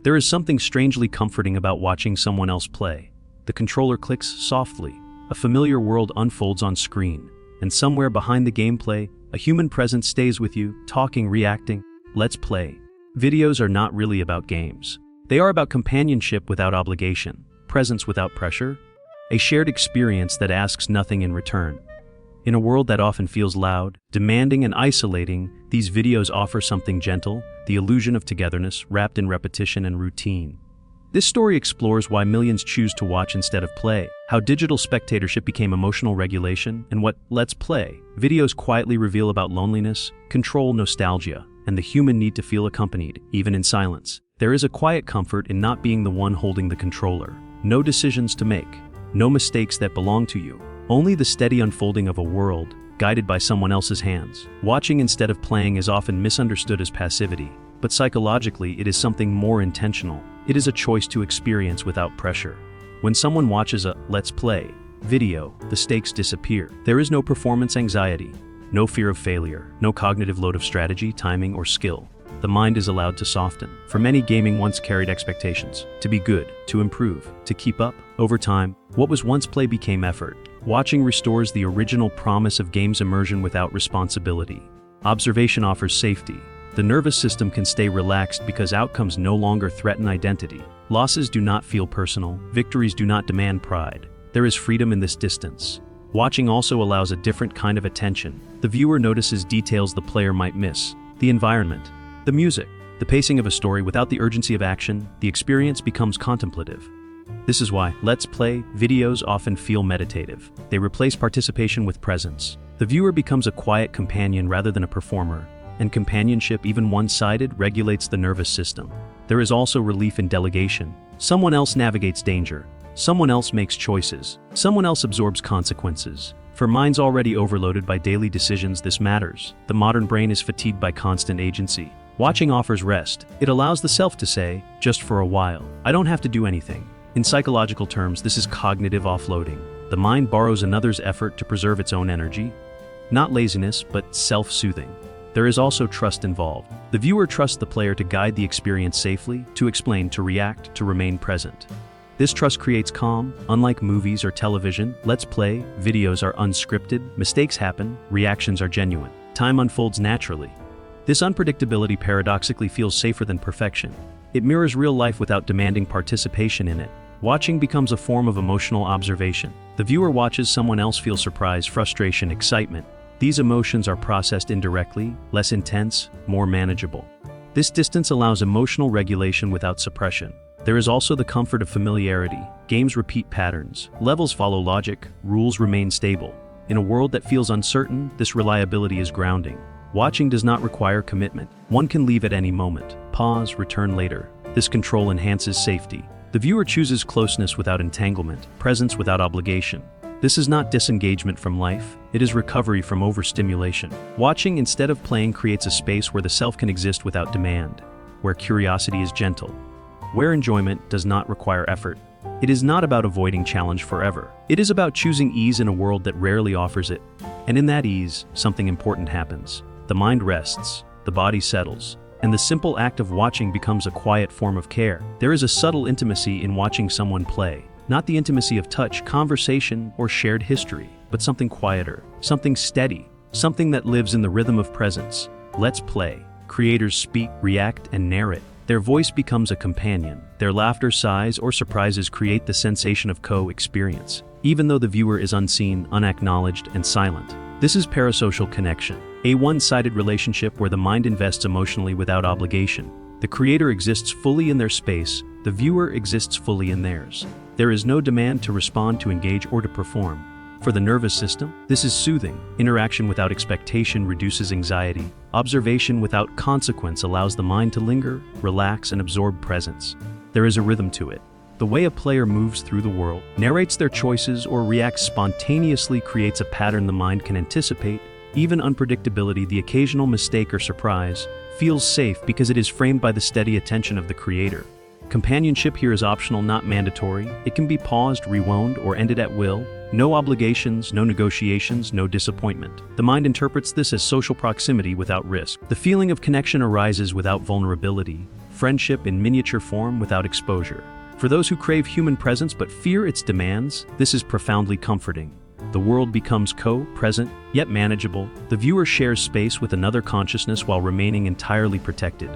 There is something strangely comforting about watching someone else play. The controller clicks softly, a familiar world unfolds on screen, and somewhere behind the gameplay, a human presence stays with you, talking, reacting. Let's play. Videos are not really about games. They are about companionship without obligation, presence without pressure, a shared experience that asks nothing in return. In a world that often feels loud, demanding, and isolating, these videos offer something gentle, the illusion of togetherness wrapped in repetition and routine. This story explores why millions choose to watch instead of play, how digital spectatorship became emotional regulation, and what Let's Play videos quietly reveal about loneliness, control, nostalgia, and the human need to feel accompanied, even in silence. There is a quiet comfort in not being the one holding the controller. No decisions to make, no mistakes that belong to you. Only the steady unfolding of a world, guided by someone else's hands. Watching instead of playing is often misunderstood as passivity, but psychologically it is something more intentional. It is a choice to experience without pressure. When someone watches a Let's Play video, the stakes disappear. There is no performance anxiety, no fear of failure, no cognitive load of strategy, timing, or skill. The mind is allowed to soften. For many, gaming once carried expectations. To be good, to improve, to keep up. Over time, what was once play became effort. Watching restores the original promise of games immersion without responsibility. Observation offers safety. The nervous system can stay relaxed because outcomes no longer threaten identity. Losses do not feel personal. Victories do not demand pride. There is freedom in this distance. Watching also allows a different kind of attention. The viewer notices details the player might miss. The environment, the music, the pacing of a story without the urgency of action. The experience becomes contemplative. This is why Let's Play videos often feel meditative. They replace participation with presence. The viewer becomes a quiet companion rather than a performer, and companionship, even one-sided, regulates the nervous system. There is also relief in delegation. Someone else navigates danger. Someone else makes choices. Someone else absorbs consequences. For minds already overloaded by daily decisions, this matters. The modern brain is fatigued by constant agency. Watching offers rest. It allows the self to say, just for a while, I don't have to do anything. In psychological terms, this is cognitive offloading. The mind borrows another's effort to preserve its own energy. Not laziness, but self-soothing. There is also trust involved. The viewer trusts the player to guide the experience safely, to explain, to react, to remain present. This trust creates calm. Unlike movies or television, Let's Play videos are unscripted, mistakes happen, reactions are genuine. Time unfolds naturally. This unpredictability paradoxically feels safer than perfection. It mirrors real life without demanding participation in it. Watching becomes a form of emotional observation. The viewer watches someone else feel surprise, frustration, excitement. These emotions are processed indirectly, less intense, more manageable. This distance allows emotional regulation without suppression. There is also the comfort of familiarity. Games repeat patterns. Levels follow logic. Rules remain stable. In a world that feels uncertain, this reliability is grounding. Watching does not require commitment. One can leave at any moment. Pause, return later. This control enhances safety. The viewer chooses closeness without entanglement, presence without obligation. This is not disengagement from life, it is recovery from overstimulation. Watching instead of playing creates a space where the self can exist without demand, where curiosity is gentle, where enjoyment does not require effort. It is not about avoiding challenge forever. It is about choosing ease in a world that rarely offers it. And in that ease, something important happens. The mind rests, the body settles, and the simple act of watching becomes a quiet form of care. There is a subtle intimacy in watching someone play. Not the intimacy of touch, conversation, or shared history, but something quieter, something steady, something that lives in the rhythm of presence. Let's Play. Creators speak, react, and narrate. Their voice becomes a companion. Their laughter, sighs, or surprises create the sensation of co-experience, even though the viewer is unseen, unacknowledged, and silent. This is parasocial connection, a one-sided relationship where the mind invests emotionally without obligation. The creator exists fully in their space, the viewer exists fully in theirs. There is no demand to respond, to engage, or to perform. For the nervous system, this is soothing. Interaction without expectation reduces anxiety. Observation without consequence allows the mind to linger, relax, and absorb presence. There is a rhythm to it. The way a player moves through the world, narrates their choices, or reacts spontaneously creates a pattern the mind can anticipate. Even unpredictability, the occasional mistake or surprise, feels safe because it is framed by the steady attention of the creator. Companionship here is optional, not mandatory. It can be paused, rewound, or ended at will. No obligations, no negotiations, no disappointment. The mind interprets this as social proximity without risk. The feeling of connection arises without vulnerability. friendship in miniature form without exposure. For those who crave human presence but fear its demands, this is profoundly comforting. The world becomes co-present, yet manageable. The viewer shares space with another consciousness while remaining entirely protected.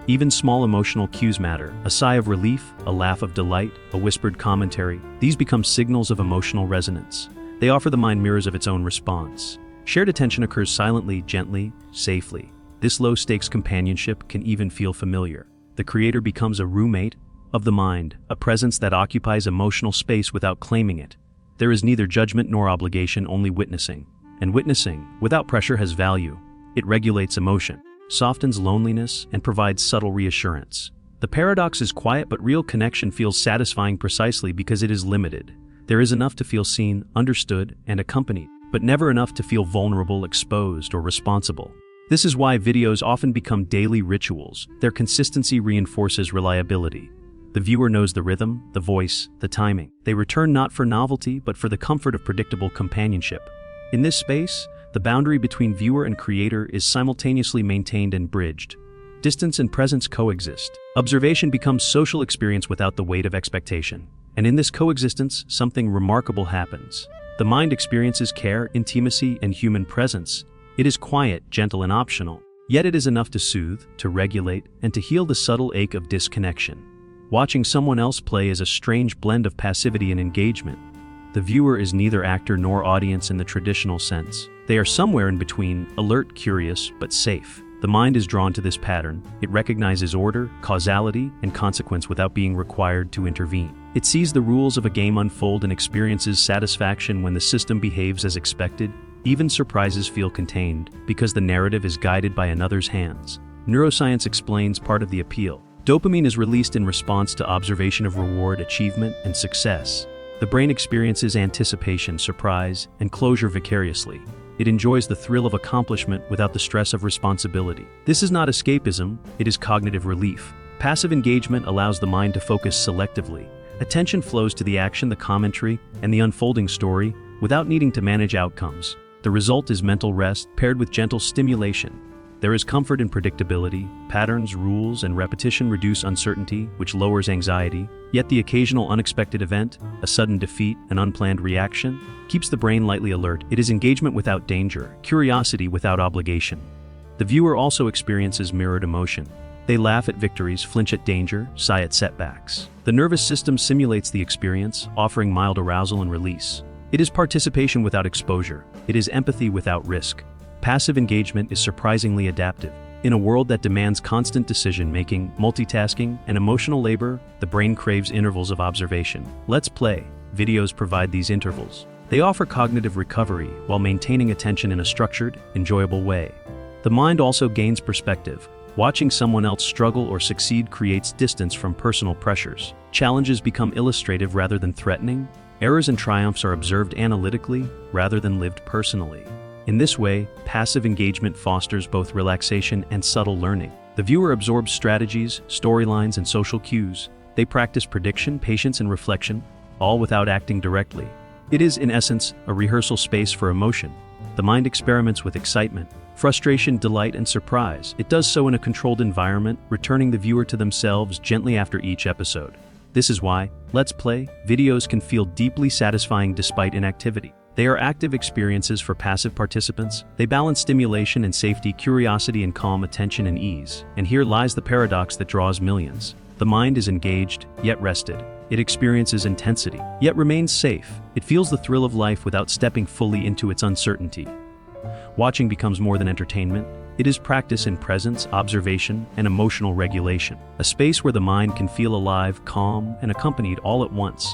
Even small emotional cues matter. A sigh of relief, a laugh of delight, a whispered commentary. These become signals of emotional resonance. They offer the mind mirrors of its own response. Shared attention occurs silently, gently, safely. This low-stakes companionship can even feel familiar. The creator becomes a roommate of the mind, a presence that occupies emotional space without claiming it. There is neither judgment nor obligation, only witnessing. And witnessing, without pressure, has value. It regulates emotion, softens loneliness, and provides subtle reassurance. The paradox is quiet, but real connection feels satisfying precisely because it is limited. There is enough to feel seen, understood, and accompanied, but never enough to feel vulnerable, exposed, or responsible. This is why videos often become daily rituals. Their consistency reinforces reliability. The viewer knows the rhythm, the voice, the timing. They return not for novelty, but for the comfort of predictable companionship. In this space, the boundary between viewer and creator is simultaneously maintained and bridged. Distance and presence coexist. Observation becomes social experience without the weight of expectation. And in this coexistence, something remarkable happens. The mind experiences care, intimacy, and human presence. It is quiet, gentle, and optional. Yet it is enough to soothe, to regulate, and to heal the subtle ache of disconnection. Watching someone else play is a strange blend of passivity and engagement. The viewer is neither actor nor audience in the traditional sense. They are somewhere in between, alert, curious, but safe. The mind is drawn to this pattern. It recognizes order, causality, and consequence without being required to intervene. It sees the rules of a game unfold and experiences satisfaction when the system behaves as expected. Even surprises feel contained, because the narrative is guided by another's hands. Neuroscience explains part of the appeal. Dopamine is released in response to observation of reward, achievement, and success. The brain experiences anticipation, surprise, and closure vicariously. It enjoys the thrill of accomplishment without the stress of responsibility. This is not escapism, it is cognitive relief. Passive engagement allows the mind to focus selectively. Attention flows to the action, the commentary, and the unfolding story without needing to manage outcomes. The result is mental rest paired with gentle stimulation. There is comfort in predictability. Patterns, rules, and repetition reduce uncertainty, which lowers anxiety. Yet the occasional unexpected event, a sudden defeat, an unplanned reaction, keeps the brain lightly alert. It is engagement without danger, curiosity without obligation. The viewer also experiences mirrored emotion. They laugh at victories, flinch at danger, sigh at setbacks. The nervous system simulates the experience, offering mild arousal and release. It is participation without exposure. It is empathy without risk. Passive engagement is surprisingly adaptive. In a world that demands constant decision-making, multitasking, and emotional labor, the brain craves intervals of observation. Let's Play videos provide these intervals. They offer cognitive recovery while maintaining attention in a structured, enjoyable way. The mind also gains perspective. Watching someone else struggle or succeed creates distance from personal pressures. Challenges become illustrative rather than threatening. Errors and triumphs are observed analytically rather than lived personally. In this way, passive engagement fosters both relaxation and subtle learning. The viewer absorbs strategies, storylines, and social cues. They practice prediction, patience, and reflection, all without acting directly. It is, in essence, a rehearsal space for emotion. The mind experiments with excitement, frustration, delight, and surprise. It does so in a controlled environment, returning the viewer to themselves gently after each episode. This is why Let's Play videos can feel deeply satisfying despite inactivity. They are active experiences for passive participants. They balance stimulation and safety, curiosity and calm, attention and ease. And here lies the paradox that draws millions. The mind is engaged, yet rested. It experiences intensity, yet remains safe. It feels the thrill of life without stepping fully into its uncertainty. Watching becomes more than entertainment. It is practice in presence, observation, and emotional regulation. A space where the mind can feel alive, calm, and accompanied all at once.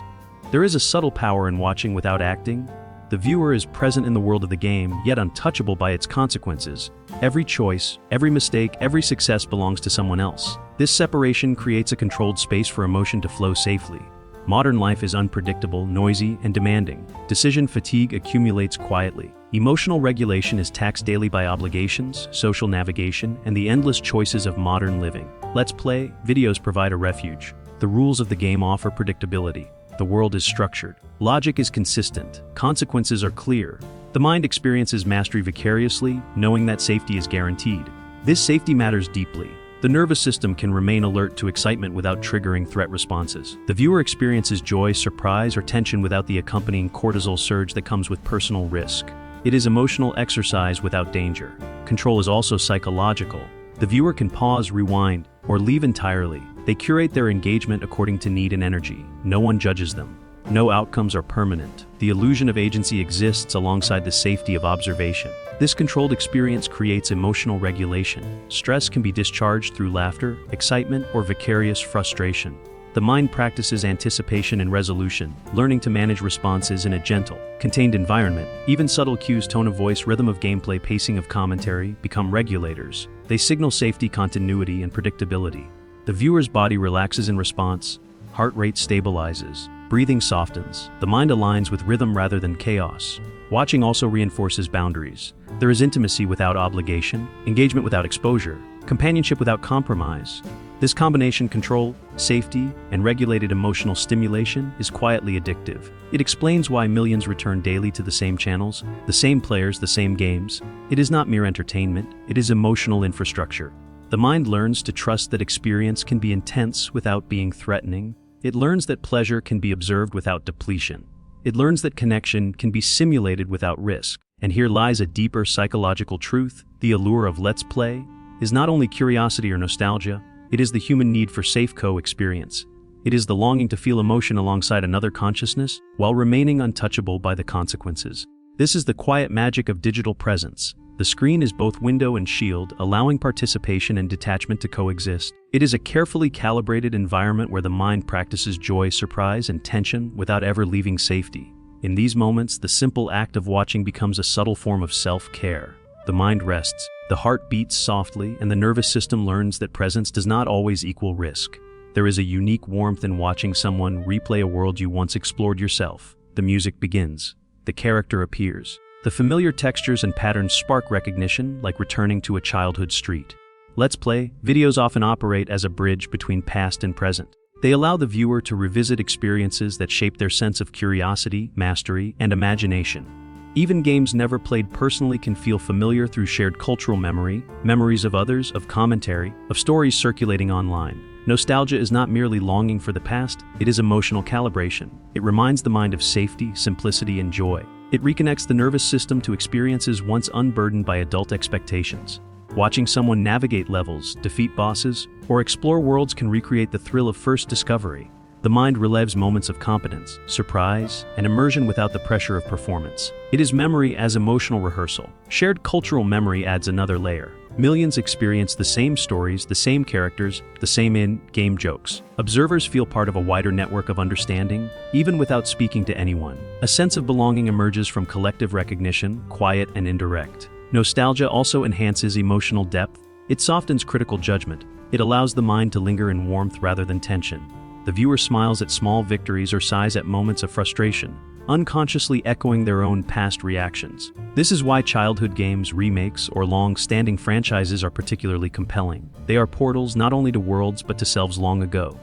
There is a subtle power in watching without acting. The viewer is present in the world of the game, yet untouchable by its consequences. Every choice, every mistake, every success belongs to someone else. This separation creates a controlled space for emotion to flow safely. Modern life is unpredictable, noisy, and demanding. Decision fatigue accumulates quietly. Emotional regulation is taxed daily by obligations, social navigation, and the endless choices of modern living. Let's Play videos provide a refuge. The rules of the game offer predictability. The world is structured. Logic is consistent. Consequences are clear. The mind experiences mastery vicariously, knowing that safety is guaranteed. This safety matters deeply. The nervous system can remain alert to excitement without triggering threat responses. The viewer experiences joy, surprise, or tension without the accompanying cortisol surge that comes with personal risk. It is emotional exercise without danger. Control is also psychological. The viewer can pause, rewind, or leave entirely. They curate their engagement according to need and energy. No one judges them. No outcomes are permanent. The illusion of agency exists alongside the safety of observation. This controlled experience creates emotional regulation. Stress can be discharged through laughter, excitement, or vicarious frustration. The mind practices anticipation and resolution, learning to manage responses in a gentle, contained environment. Even subtle cues, tone of voice, rhythm of gameplay, pacing of commentary, become regulators. They signal safety, continuity, and predictability. The viewer's body relaxes in response, heart rate stabilizes, breathing softens. The mind aligns with rhythm rather than chaos. Watching also reinforces boundaries. There is intimacy without obligation, engagement without exposure, companionship without compromise. This combination, control, safety, and regulated emotional stimulation, is quietly addictive. It explains why millions return daily to the same channels, the same players, the same games. It is not mere entertainment, it is emotional infrastructure. The mind learns to trust that experience can be intense without being threatening. It learns that pleasure can be observed without depletion. It learns that connection can be simulated without risk. And here lies a deeper psychological truth. The allure of let's play is not only curiosity or nostalgia, it is the human need for safe co-experience. It is the longing to feel emotion alongside another consciousness while remaining untouchable by the consequences. This is the quiet magic of digital presence. The screen is both window and shield, allowing participation and detachment to coexist. It is a carefully calibrated environment where the mind practices joy, surprise, and tension without ever leaving safety. In these moments, the simple act of watching becomes a subtle form of self-care. The mind rests, the heart beats softly, and the nervous system learns that presence does not always equal risk. There is a unique warmth in watching someone replay a world you once explored yourself. The music begins. The character appears. The familiar textures and patterns spark recognition, like returning to a childhood street. Let's Play videos often operate as a bridge between past and present. They allow the viewer to revisit experiences that shape their sense of curiosity, mastery, and imagination. Even games never played personally can feel familiar through shared cultural memory, memories of others, of commentary, of stories circulating online. Nostalgia is not merely longing for the past, it is emotional calibration. It reminds the mind of safety, simplicity, and joy. It reconnects the nervous system to experiences once unburdened by adult expectations. Watching someone navigate levels, defeat bosses, or explore worlds can recreate the thrill of first discovery. The mind relives moments of competence, surprise, and immersion without the pressure of performance. It is memory as emotional rehearsal. Shared cultural memory adds another layer. Millions experience the same stories, the same characters, the same in-game jokes. Observers feel part of a wider network of understanding, even without speaking to anyone. A sense of belonging emerges from collective recognition, quiet and indirect. Nostalgia also enhances emotional depth. It softens critical judgment. It allows the mind to linger in warmth rather than tension. The viewer smiles at small victories or sighs at moments of frustration, unconsciously echoing their own past reactions. This is why childhood games, remakes, or long-standing franchises are particularly compelling. They are portals not only to worlds but to selves long ago.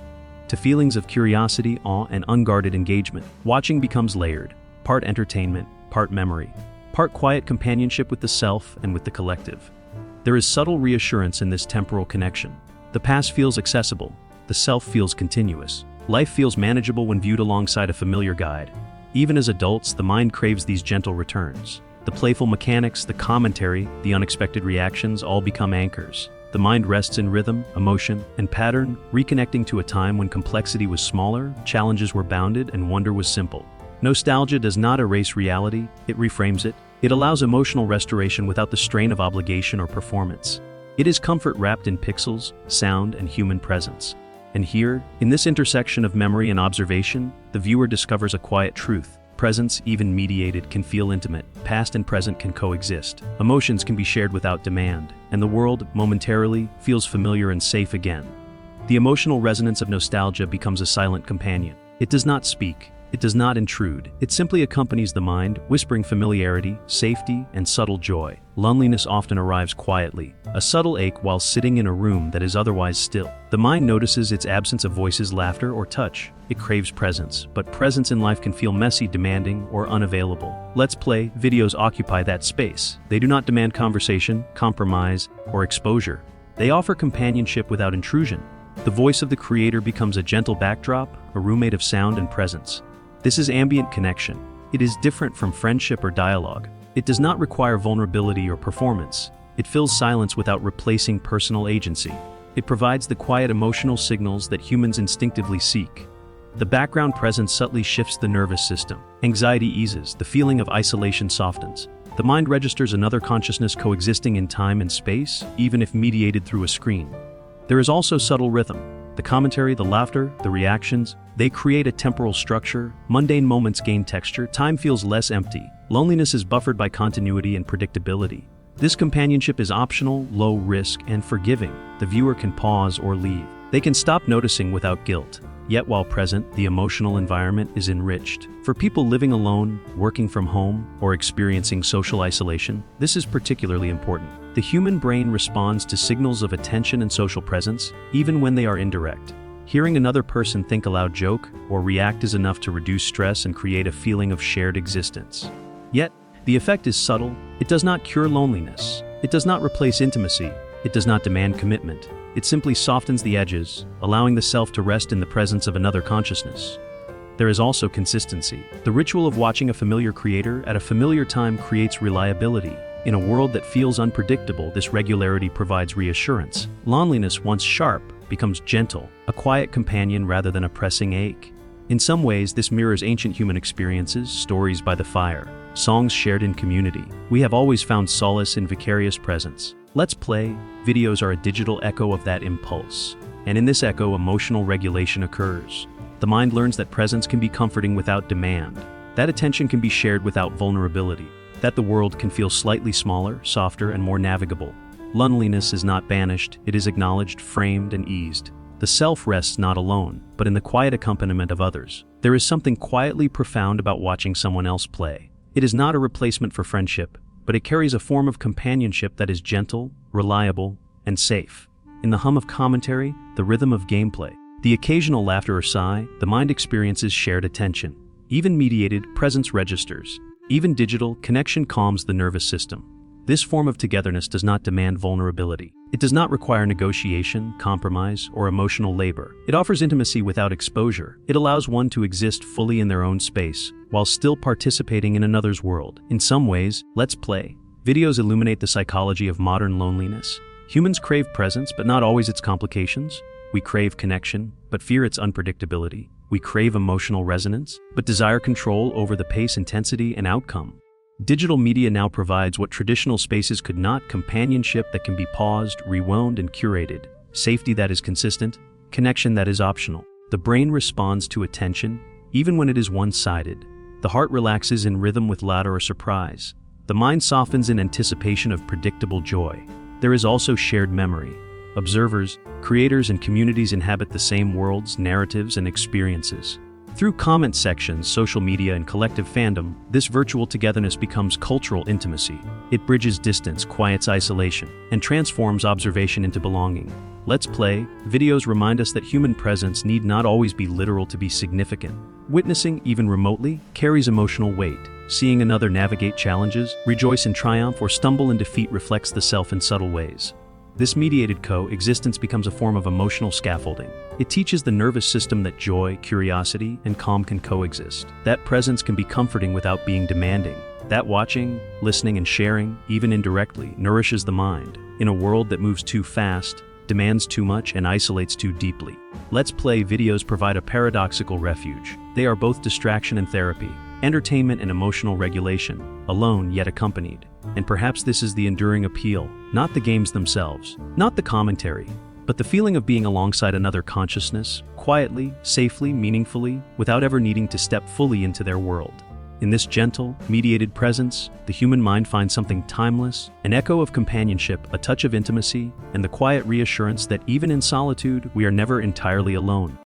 To feelings of curiosity, awe, and unguarded engagement, watching becomes layered, part entertainment, part memory, part quiet companionship with the self and with the collective. There is subtle reassurance in this temporal connection. The past feels accessible. The self feels continuous. Life feels manageable when viewed alongside a familiar guide. Even as adults, the mind craves these gentle returns. The playful mechanics, the commentary, the unexpected reactions all become anchors. The mind rests in rhythm, emotion, and pattern, reconnecting to a time when complexity was smaller, challenges were bounded, and wonder was simple. Nostalgia does not erase reality, it reframes it. It allows emotional restoration without the strain of obligation or performance. It is comfort wrapped in pixels, sound, and human presence. And here, in this intersection of memory and observation, the viewer discovers a quiet truth. Presence, even mediated, can feel intimate. Past and present can coexist. Emotions can be shared without demand, and the world, momentarily, feels familiar and safe again. The emotional resonance of nostalgia becomes a silent companion. It does not speak. It does not intrude. It simply accompanies the mind, whispering familiarity, safety, and subtle joy. Loneliness often arrives quietly, a subtle ache while sitting in a room that is otherwise still. The mind notices its absence of voices, laughter, or touch. It craves presence, but presence in life can feel messy, demanding, or unavailable. Let's Play videos occupy that space. They do not demand conversation, compromise, or exposure. They offer companionship without intrusion. The voice of the creator becomes a gentle backdrop, a roommate of sound and presence. This is ambient connection. It is different from friendship or dialogue. It does not require vulnerability or performance. It fills silence without replacing personal agency. It provides the quiet emotional signals that humans instinctively seek. The background presence subtly shifts the nervous system. Anxiety eases, the feeling of isolation softens. The mind registers another consciousness coexisting in time and space, even if mediated through a screen. There is also subtle rhythm. The commentary, the laughter, the reactions, they create a temporal structure. Mundane moments gain texture, time feels less empty. Loneliness is buffered by continuity and predictability. This companionship is optional, low risk, and forgiving. The viewer can pause or leave. They can stop noticing without guilt. Yet while present, the emotional environment is enriched. For people living alone, working from home, or experiencing social isolation, this is particularly important. The human brain responds to signals of attention and social presence, even when they are indirect. Hearing another person think aloud, joke, or react is enough to reduce stress and create a feeling of shared existence. Yet, the effect is subtle. It does not cure loneliness. It does not replace intimacy. It does not demand commitment. It simply softens the edges, allowing the self to rest in the presence of another consciousness. There is also consistency. The ritual of watching a familiar creator at a familiar time creates reliability. In a world that feels unpredictable, this regularity provides reassurance. Loneliness, once sharp, becomes gentle, a quiet companion rather than a pressing ache. In some ways, this mirrors ancient human experiences, stories by the fire, songs shared in community. We have always found solace in vicarious presence. Let's Play videos are a digital echo of that impulse. And in this echo, emotional regulation occurs. The mind learns that presence can be comforting without demand, that attention can be shared without vulnerability, that the world can feel slightly smaller, softer, and more navigable. Loneliness is not banished, it is acknowledged, framed, and eased. The self rests not alone, but in the quiet accompaniment of others. There is something quietly profound about watching someone else play. It is not a replacement for friendship, but it carries a form of companionship that is gentle, reliable, and safe. In the hum of commentary, the rhythm of gameplay, the occasional laughter or sigh, the mind experiences shared attention. Even mediated, presence registers. Even digital, connection calms the nervous system. This form of togetherness does not demand vulnerability. It does not require negotiation, compromise, or emotional labor. It offers intimacy without exposure. It allows one to exist fully in their own space, while still participating in another's world. In some ways, Let's Play videos illuminate the psychology of modern loneliness. Humans crave presence, but not always its complications. We crave connection, but fear its unpredictability. We crave emotional resonance, but desire control over the pace, intensity, and outcome. Digital media now provides what traditional spaces could not: companionship that can be paused, rewound, and curated, safety that is consistent, connection that is optional. The brain responds to attention, even when it is one-sided. The heart relaxes in rhythm with laughter or surprise. The mind softens in anticipation of predictable joy. There is also shared memory. Observers, creators, and communities inhabit the same worlds, narratives, and experiences. Through comment sections, social media, and collective fandom, this virtual togetherness becomes cultural intimacy. It bridges distance, quiets isolation, and transforms observation into belonging. Let's Play videos remind us that human presence need not always be literal to be significant. Witnessing, even remotely, carries emotional weight. Seeing another navigate challenges, rejoice in triumph, or stumble in defeat reflects the self in subtle ways. This mediated coexistence becomes a form of emotional scaffolding. It teaches the nervous system that joy, curiosity, and calm can coexist. That presence can be comforting without being demanding. That watching, listening, and sharing, even indirectly, nourishes the mind. In a world that moves too fast, demands too much, and isolates too deeply, Let's Play videos provide a paradoxical refuge. They are both distraction and therapy, entertainment and emotional regulation, alone yet accompanied. And perhaps this is the enduring appeal, not the games themselves, not the commentary, but the feeling of being alongside another consciousness, quietly, safely, meaningfully, without ever needing to step fully into their world. In this gentle, mediated presence, the human mind finds something timeless, an echo of companionship, a touch of intimacy, and the quiet reassurance that even in solitude, we are never entirely alone.